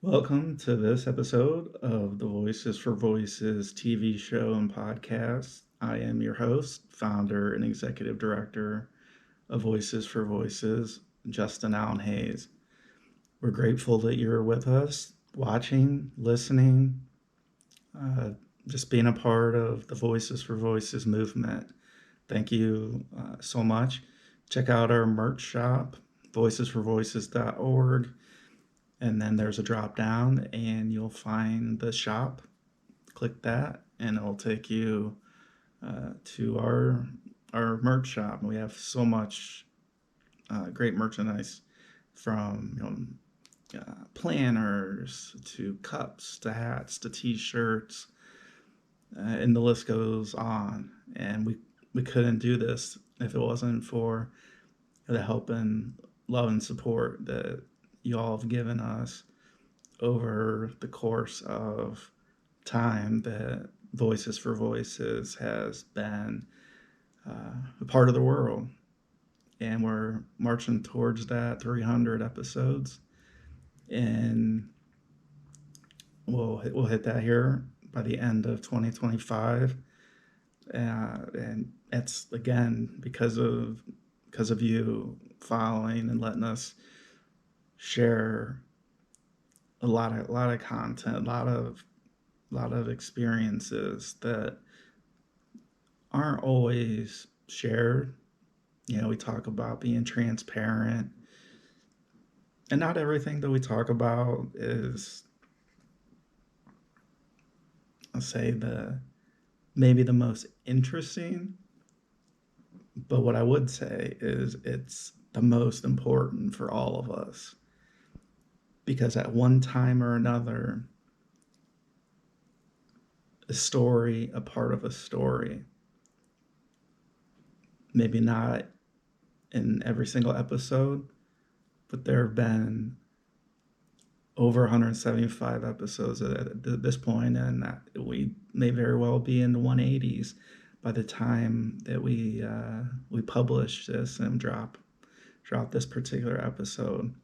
Welcome to this episode of the Voices for Voices TV show and podcast. I am your host, founder, and executive director of Voices for Voices, Justin Allen Hayes. We're grateful that you're with us, watching, listening, uh, just being a part of the Voices for Voices movement. Thank you so much. Check out our merch shop, voicesforvoices.org. And then there's a drop down and you'll find the shop. Click that and it'll take you to our merch shop. We have so much great merchandise, from planners to cups to hats to t-shirts, and the list goes on. And we couldn't do this if it wasn't for the help and love and support that you all have given us over the course of time that Voices for Voices has been a part of the world. And we're marching towards that 300 episodes. And we'll hit that here by the end of 2025. And that's, again, because of you following and letting us share a lot of content, a lot of experiences that aren't always shared. We talk about being transparent, and not everything that we talk about is, I'll say, maybe the most interesting. But what I would say is it's the most important for all of us, because at one time or another, a part of a story, maybe not in every single episode, but there have been over 175 episodes at this point, and that we may very well be in the 180s by the time that we publish this and drop this particular episode.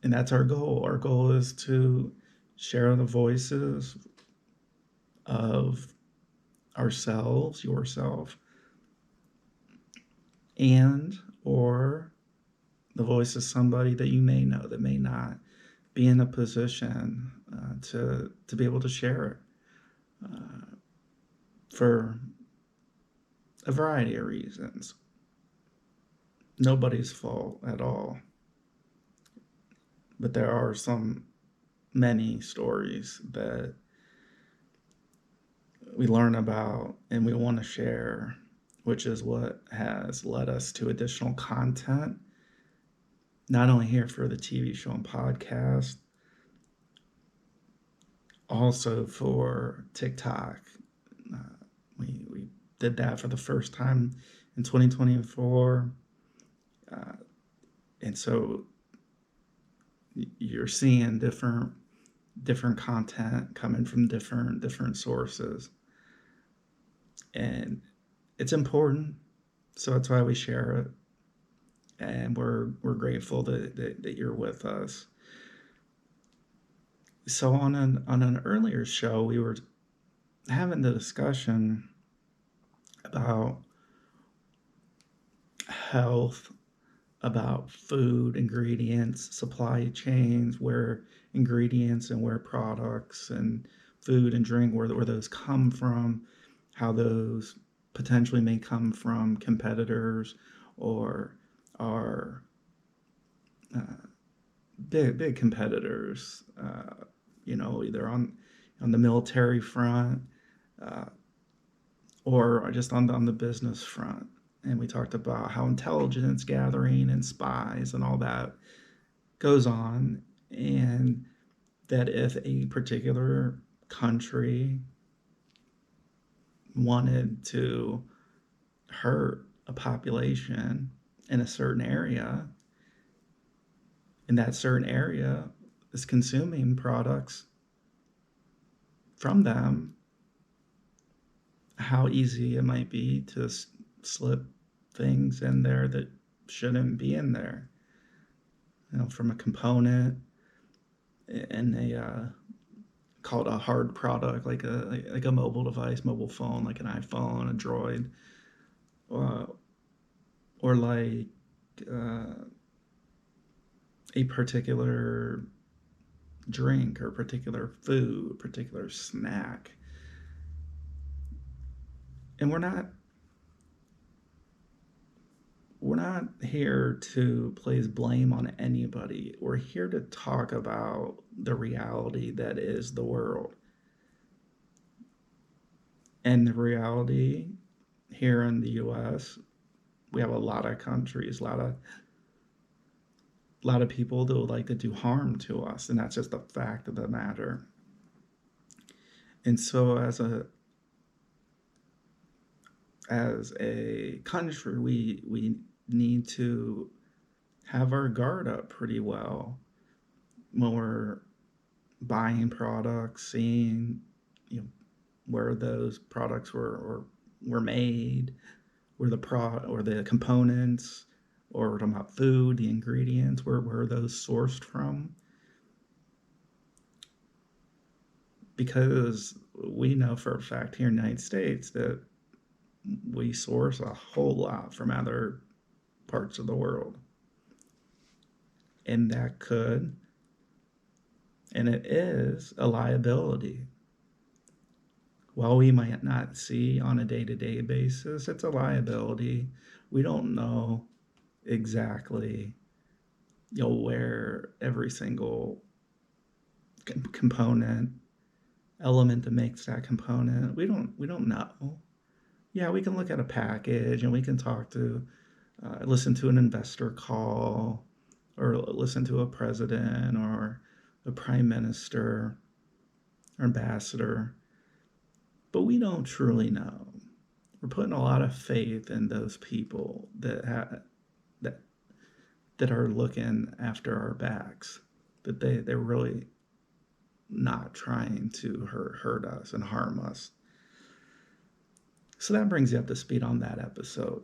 And that's our goal. Our goal is to share the voices of ourselves, yourself, and or the voice of somebody that you may know that may not be in a position to be able to share it, for a variety of reasons. Nobody's fault at all, but there are many stories that we learn about and we want to share, which is what has led us to additional content, not only here for the TV show and podcast, also for TikTok. We did that for the first time in 2024. And so you're seeing different content coming from different sources. And it's important. So that's why we share it. And we're grateful that you're with us. So on an earlier show, we were having the discussion about health, about food, ingredients, supply chains, where ingredients and where products and food and drink, where those come from, how those potentially may come from competitors or are big competitors, either on the military front, uh, or just on the business front. And we talked about how intelligence gathering and spies and all that goes on, and that if a particular country wanted to hurt a population in a certain area, and that certain area is consuming products from them, how easy it might be to slip things in there that shouldn't be in there. from a component in a called a hard product, like a mobile device, mobile phone, like an iPhone, a Droid, uh, or like uh, a particular drink or particular food, particular snack. And we're not here to place blame on anybody. We're here to talk about the reality that is the world. And the reality here in the US, we have a lot of countries, a lot of people that would like to do harm to us, and that's just the fact of the matter. And so as a country, we need to have our guard up pretty well when we're buying products, seeing you know where those products were made, where the components, or we're talking about food, the ingredients, where those sourced from, because we know for a fact here in the United States that we source a whole lot from other parts of the world, and that could and it is a liability. While we might not see on a day-to-day basis, it's a liability. We don't know exactly where every single component element that makes that component. We don't know. Yeah, we can look at a package and we can listen to an investor call, or listen to a president or a prime minister or ambassador, but we don't truly know. We're putting a lot of faith in those people that that are looking after our backs, that they're really not trying to hurt us and harm us. So that brings you up to speed on that episode.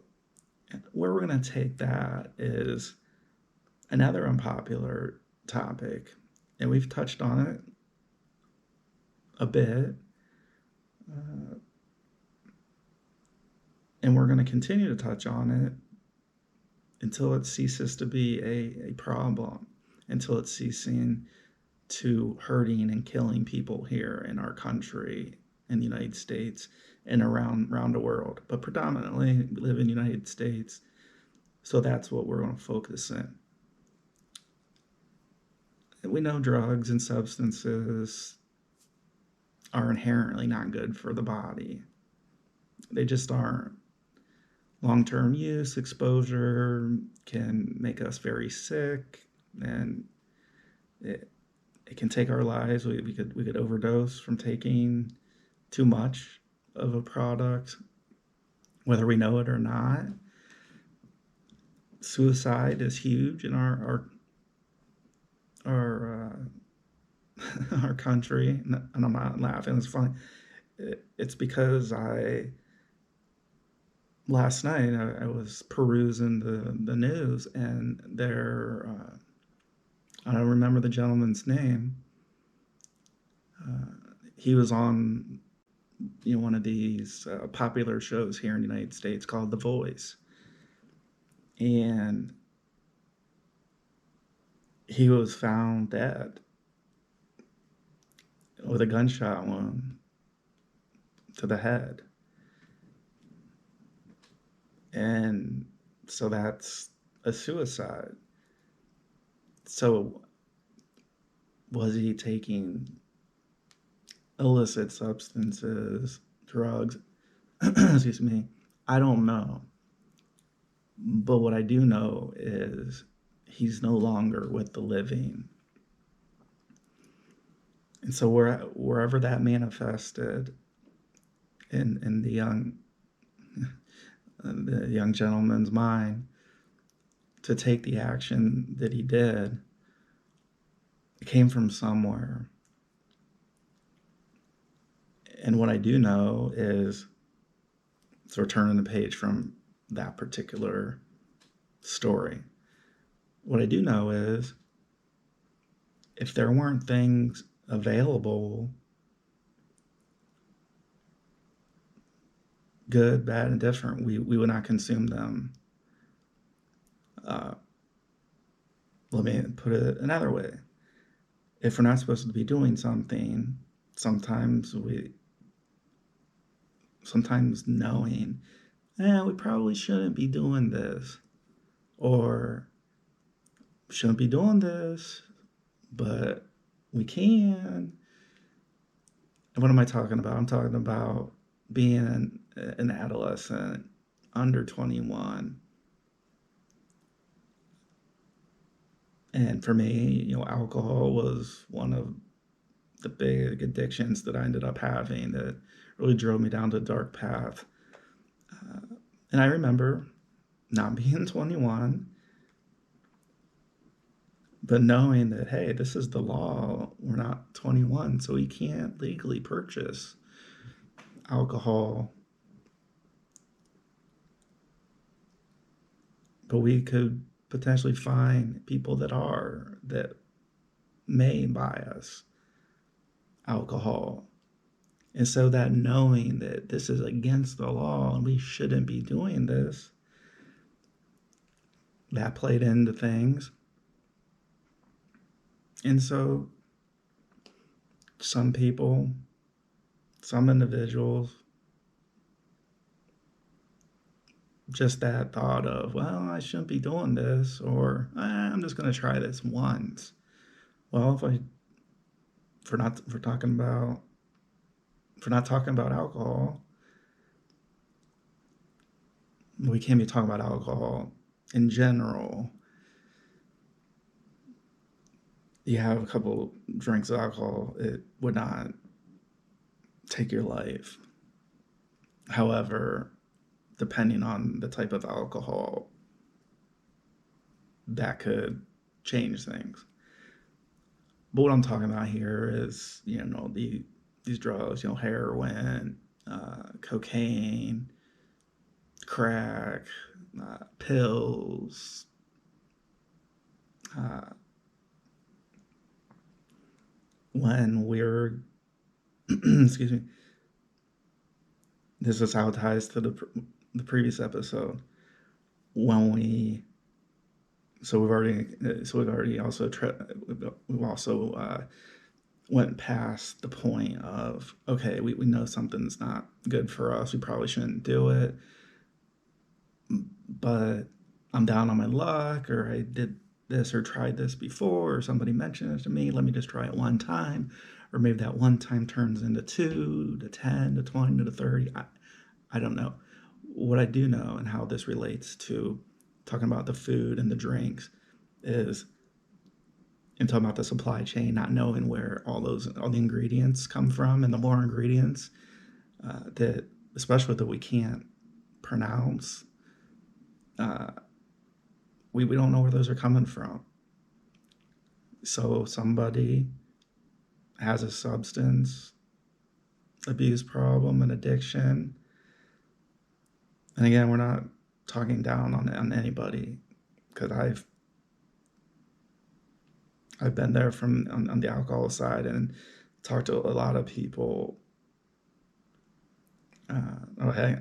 Where we're going to take that is another unpopular topic, and we've touched on it a bit, uh, and we're going to continue to touch on it until it ceases to be a problem, until it's ceasing to hurting and killing people here in our country, in the United States, and around the world. But predominantly, we live in the United States, so that's what we're going to focus in. We know drugs and substances are inherently not good for the body. They just aren't. Long-term use, exposure can make us very sick, and it can take our lives. We could overdose from taking too much of a product, whether we know it or not. Suicide is huge in our our country, and I'm not laughing. It's funny. It's because last night I was perusing the news, and I don't remember the gentleman's name. He was on one of these popular shows here in the United States called The Voice, and he was found dead with a gunshot wound to the head. And so that's a suicide. So was he taking illicit substances, drugs? Excuse me. I don't know. But what I do know is he's no longer with the living. And so wherever that manifested in the young gentleman's mind to take the action that he did, it came from somewhere. And what I do know is, so we're turning the page from that particular story. What I do know is if there weren't things available, good, bad, and different, we would not consume them. Uh, Let me put it another way. If we're not supposed to be doing something, sometimes sometimes knowing, we probably shouldn't be doing this, or shouldn't be doing this, but we can. And what am I talking about? I'm talking about being an adolescent, under 21. And for me, alcohol was one of the big addictions that I ended up having that really drove me down the dark path. Uh, and I remember not being 21, but knowing that, hey, this is the law. We're not 21, so we can't legally purchase alcohol. But we could potentially find people that may buy us alcohol. And so that knowing that this is against the law and we shouldn't be doing this, that played into things. And so some people, some individuals, just that thought of, well, I shouldn't be doing this, or I'm just going to try this once. Well, if we're talking about, if we're not talking about alcohol, we can't be talking about alcohol in general. You have a couple drinks of alcohol, it would not take your life. However, depending on the type of alcohol, that could change things. But what I'm talking about here is, these drugs, heroin, cocaine, crack, pills, uh, when we're, excuse me, this is how it ties to the previous episode. When we, we've already also, we've also went past the point of, okay, we know something's not good for us. We probably shouldn't do it. But I'm down on my luck, or I did this or tried this before, or somebody mentioned it to me. Let me just try it one time. Or maybe that one time turns into 2 to 10 to 20 to 30. I don't know. What I do know and how this relates to talking about the food and the drinks is in talking about the supply chain, not knowing where all the ingredients come from, and the more ingredients that, especially that we can't pronounce, we don't know where those are coming from. So somebody has a substance abuse problem, an addiction. And again, we're not talking down on anybody, because I've been there on the alcohol side and talked to a lot of people. Hey,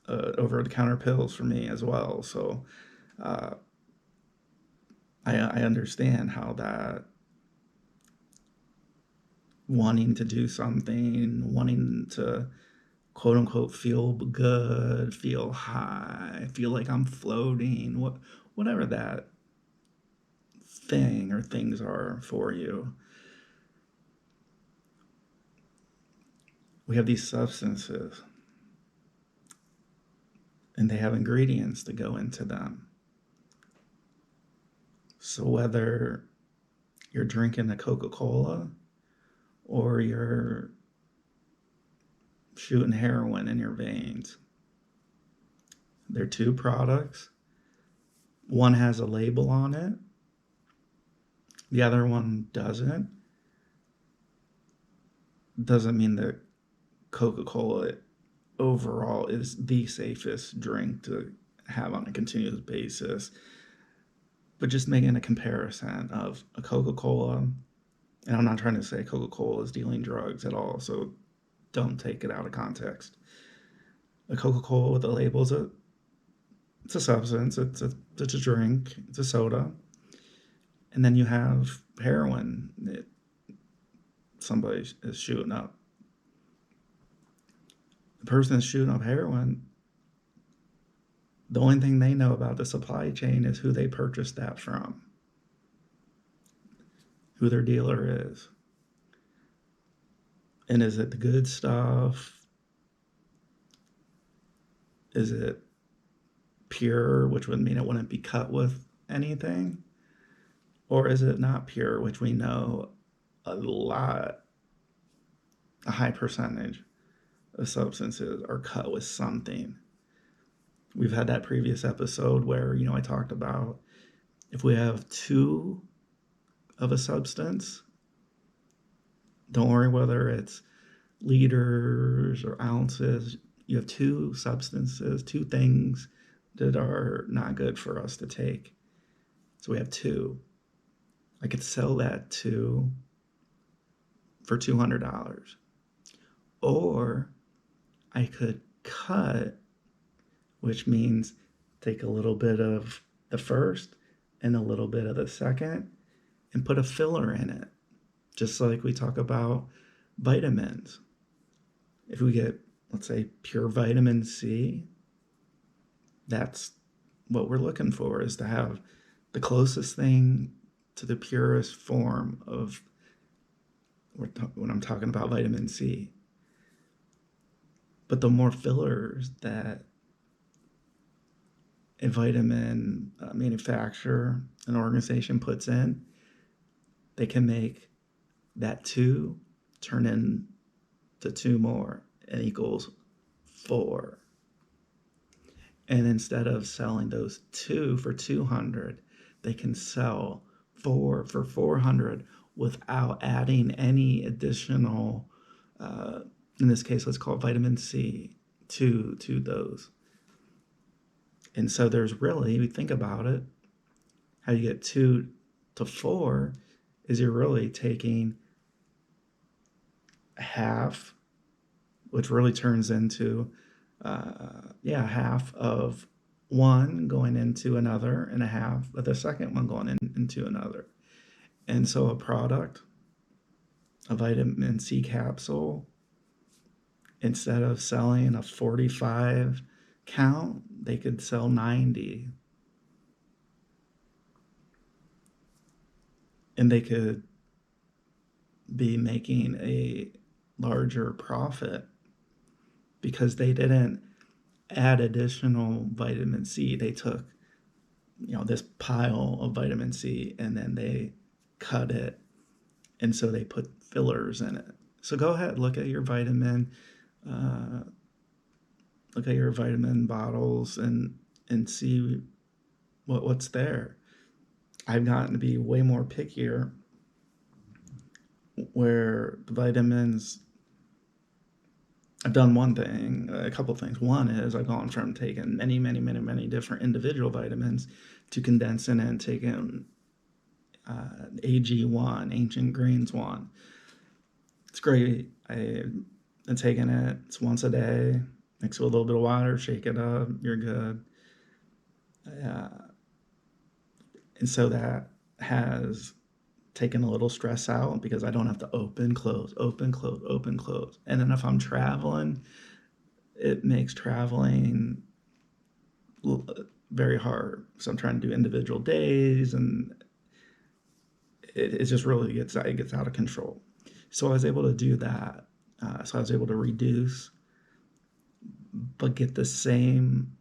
over the counter pills for me as well. So uh, I understand how that wanting to do something, wanting to quote unquote feel good, feel high, feel like I'm floating, whatever that thing or things are for you. We have these substances and they have ingredients to go into them. So whether you're drinking a Coca-Cola or you're shooting heroin in your veins, they're two products. One has a label on it, the other one doesn't. Doesn't mean that Coca-Cola overall is the safest drink to have on a continuous basis. But just making a comparison of a Coca-Cola, and I'm not trying to say Coca-Cola is dealing drugs at all, so don't take it out of context. A Coca-Cola with a label is it's a substance, it's a drink, it's a soda. And then you have heroin that somebody is shooting up. The person that's shooting up heroin, the only thing they know about the supply chain is who they purchased that from, who their dealer is. And is it the good stuff? Is it pure, which would mean it wouldn't be cut with anything? Or is it not pure, which we know a high percentage of substances are cut with something? We've had that previous episode where, I talked about if we have two of a substance, don't worry whether it's liters or ounces, you have two substances, two things that are not good for us to take. So we have two. I could sell that two for $200. Or I could cut, which means take a little bit of the first and a little bit of the second and put a filler in it. Just like we talk about vitamins. If we get, let's say, pure vitamin C, that's what we're looking for, is to have the closest thing to the purest form of when I'm talking about vitamin C. But the more fillers that a vitamin manufacturer, an organization puts in, they can make that two turn into two more and equals 4. And instead of selling those two for 200, they can sell 4 for 400 without adding any additional, in this case, let's call it vitamin C, to those. And so there's really, if you think about it, how you get 2 to 4 is you're really taking half, which really turns into half of one going into another and a half of the second one going into another. And so a product, a vitamin C capsule, instead of selling a 45 count, they could sell 90. And they could be making a larger profit because they didn't add additional vitamin C. They took, this pile of vitamin C and then they cut it. And so they put fillers in it. So go ahead, look at your vitamin bottles and see what's there. I've gotten to be way more pickier where the vitamins, I've done a couple things. One is I've gone from taking many different individual vitamins to condensing and taking AG1, Ancient Greens 1. It's great. I've been taking it. It's once a day. Mix it with a little bit of water, shake it up, you're good. And so that has taken a little stress out because I don't have to open, close. And then if I'm traveling, it makes traveling very hard. So I'm trying to do individual days and it just really gets out of control. So I was able to do that. So I was able to reduce, but get the same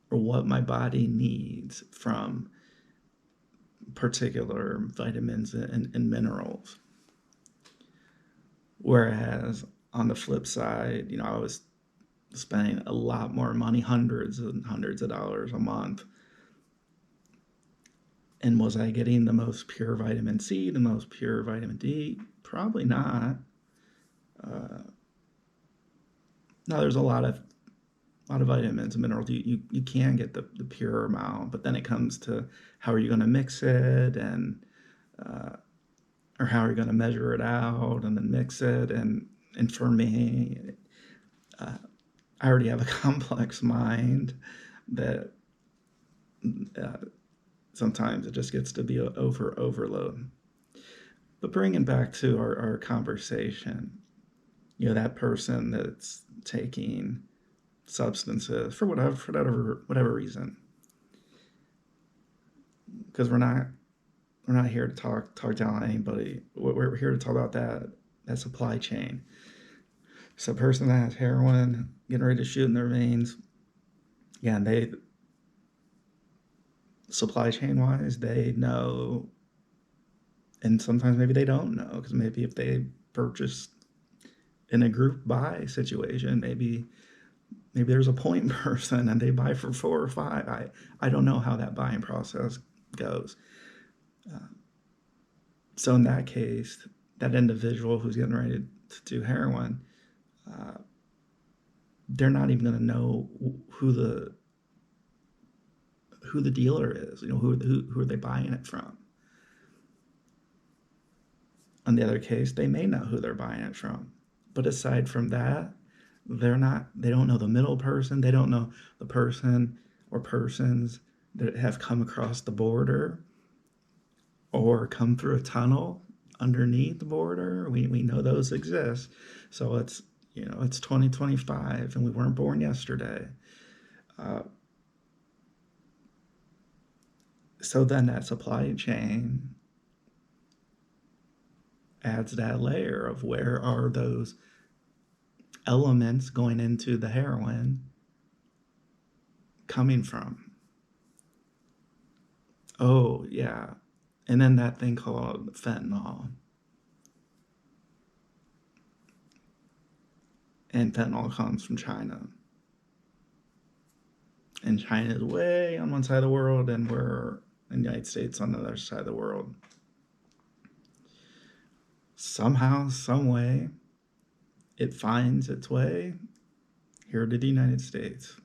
or what my body needs from particular vitamins and minerals. Whereas on the flip side, I was spending a lot more money, hundreds and hundreds of dollars a month. And was I getting the most pure vitamin C, the most pure vitamin D? Probably not. Now there's a lot a lot of vitamins and minerals. You can get the pure amount, but then it comes to how are you going to mix it, and uh, or how are you going to measure it out and then mix it. And for me, uh, I already have a complex mind that uh, sometimes it just gets to be overload. But bringing back to our conversation, that person that's taking substances for whatever reason, because we're not here to talk down on anybody. We're here to talk about that supply chain. So, a person that has heroin getting ready to shoot in their veins, yeah, and they supply chain wise, they know, and sometimes maybe they don't know, because maybe if they purchase in a group buy situation, maybe there's a point person and they buy for 4 or 5. I don't know how that buying process goes. Uh, so in that case, that individual who's getting ready to do heroin, uh, they're not even going to know who the dealer is. Who are they buying it from? On the other case, they may know who they're buying it from. But aside from that, they don't know the middle person. They don't know the person or persons that have come across the border or come through a tunnel underneath the border. We know those exist. So it's 2025 and we weren't born yesterday. Uh, so then that supply chain adds that layer of where are those elements going into the heroin coming from. Oh, yeah. And then that thing called fentanyl. And fentanyl comes from China. And China is way on one side of the world, and we're in the United States on the other side of the world. Somehow, some way, it finds its way here to the United States.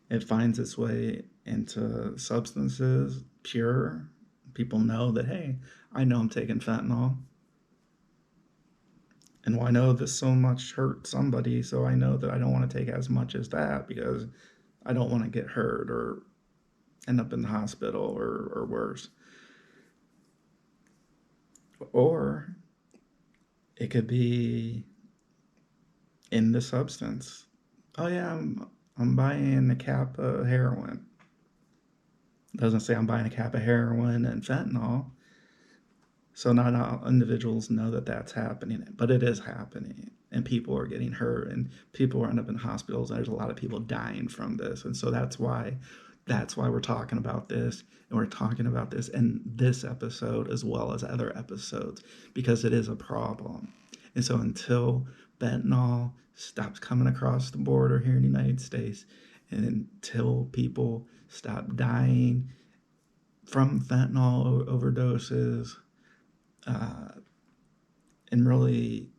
It finds its way into substances, pure. People know that, hey, I know I'm taking fentanyl. And well, I know this so much hurt somebody, so I know that I don't want to take as much as that because I don't want to get hurt or end up in the hospital or worse. Or it could be in the substance. Oh yeah, I'm buying a cap of heroin. It doesn't say I'm buying a cap of heroin and fentanyl. So not all individuals know that that's happening, but it is happening, and people are getting hurt, and people end up in hospitals. And there's a lot of people dying from this, and so that's why we're talking about this, and we're talking about this in this episode as well as other episodes because it is a problem. And so until fentanyl stops coming across the border here in the United States, and until people stop dying from fentanyl overdoses, uh, and really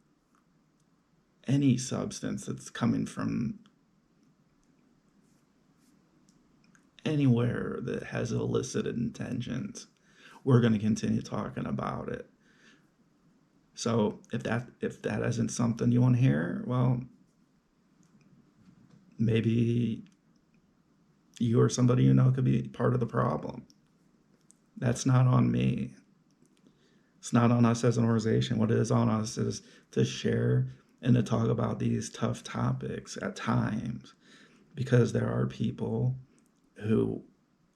any substance that's coming from anywhere that has illicit intentions, we're going to continue talking about it. So if that isn't something you want to hear, well, maybe you or somebody you know could be part of the problem. That's not on me. It's not on us as an organization. What it is on us is to share and to talk about these tough topics at times, because there are people who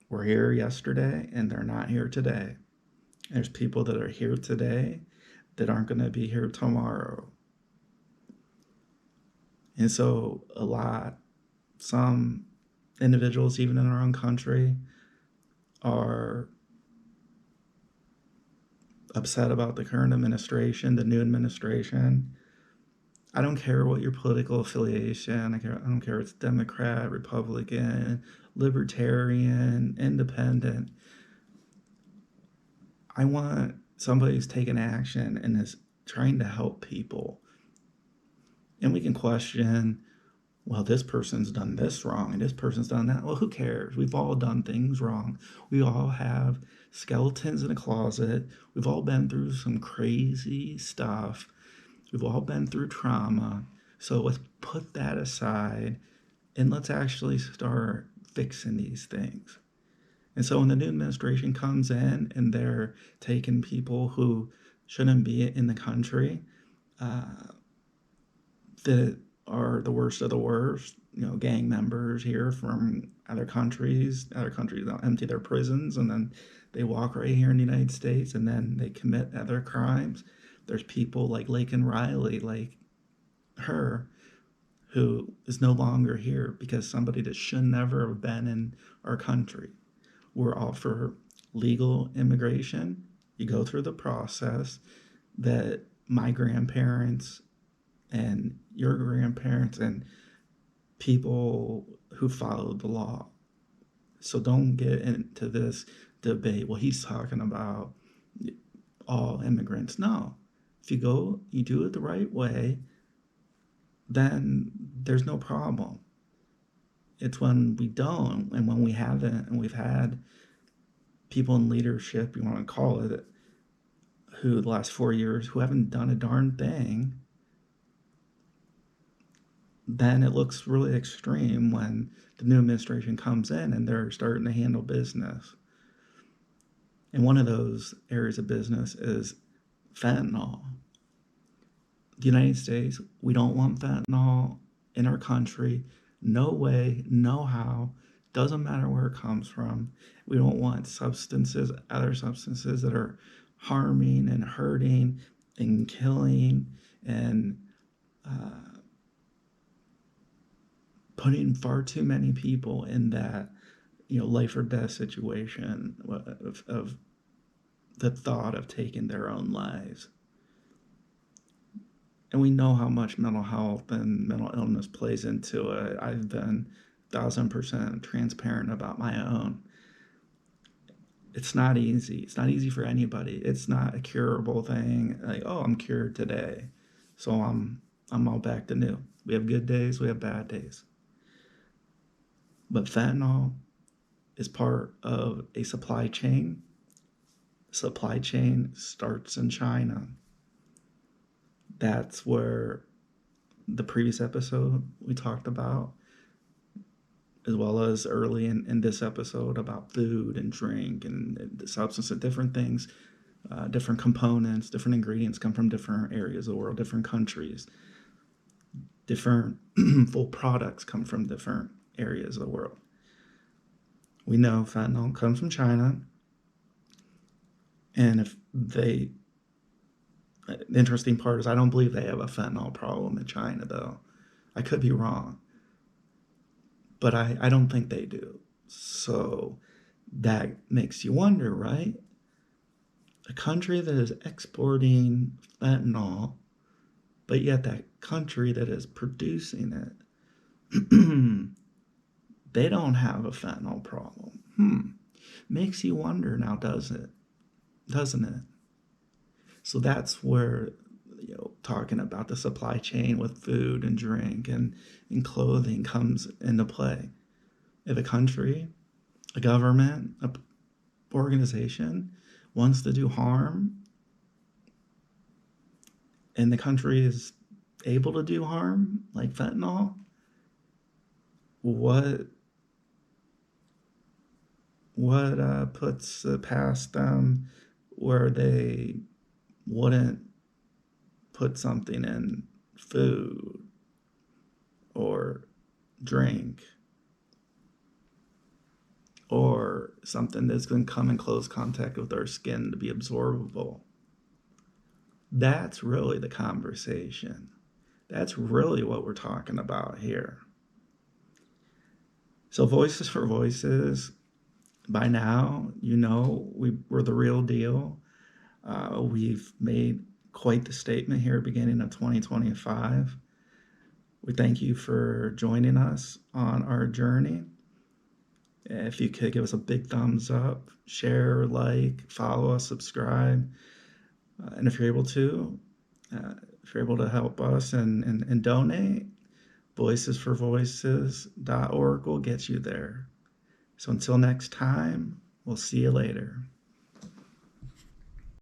were here yesterday and they're not here today. There's people that are here today that aren't going to be here tomorrow. And so some individuals, even in our own country, are upset about the current administration, the new administration. I don't care what your political affiliation. I don't care if it's Democrat, Republican, Libertarian, Independent. I want somebody who's taking action and is trying to help people. And we can question well, this person's done this wrong and this person's done that. Well, who cares? We've all done things wrong. We all have skeletons in a closet. We've all been through some crazy stuff. We've all been through trauma. So let's put that aside and let's actually start fixing these things. And so when the new administration comes in and they're taking people who shouldn't be in the country, uh, that are the worst of the worst, gang members here from other countries they'll empty their prisons and then they walk right here in the United States and then they commit other crimes. There's people like Lake and Riley, like her, who is no longer here because somebody that should never have been in our country. We're all for legal immigration. You go through the process that my grandparents and your grandparents and people who followed the law. So don't get into this debate. Well, he's talking about all immigrants. No. If you do it the right way, then there's no problem. It's when we don't and when we haven't, and we've had people in leadership, you want to call it, who the last 4 years who haven't done a darn thing, then it looks really extreme when the new administration comes in and they're starting to handle business. And one of those areas of business is fentanyl. The United States, we don't want fentanyl in our country. No way, no how. Doesn't matter where it comes from. We don't want other substances that are harming and hurting and killing and putting far too many people in that life or death situation of the thought of taking their own lives. And we know how much mental health and mental illness plays into it. I've been 1,000% transparent about my own. It's not easy. It's not easy for anybody. It's not a curable thing. Like, oh, I'm cured today, so I'm all back to new. We have good days. We have bad days. But fentanyl is part of a supply chain. Supply chain starts in China. That's where the previous episode we talked about, as well as early in this episode about food and drink and the substance of different things, different components, different ingredients come from different areas of the world, different countries. Different full products come from different areas of the world. We know fentanyl comes from China. And the interesting part is I don't believe they have a fentanyl problem in China, though. I could be wrong. But I don't think they do. So that makes you wonder, right? A country that is exporting fentanyl, but yet that country that is producing it, they don't have a fentanyl problem. Makes you wonder now, doesn't it? So that's where, talking about the supply chain with food and drink and clothing comes into play. If a country, a government, a organization wants to do harm, and the country is able to do harm, like fentanyl, what puts past them where they wouldn't put something in food or drink or something that's going to come in close contact with our skin to be absorbable? That's really the conversation. That's really what we're talking about here. So Voices for Voices, by now, we're the real deal. We've made quite the statement here beginning of 2025. We thank you for joining us on our journey. If you could give us a big thumbs up, share, like, follow us, subscribe. And if you're able to help us and donate, voicesforvoices.org will get you there. So until next time, we'll see you later.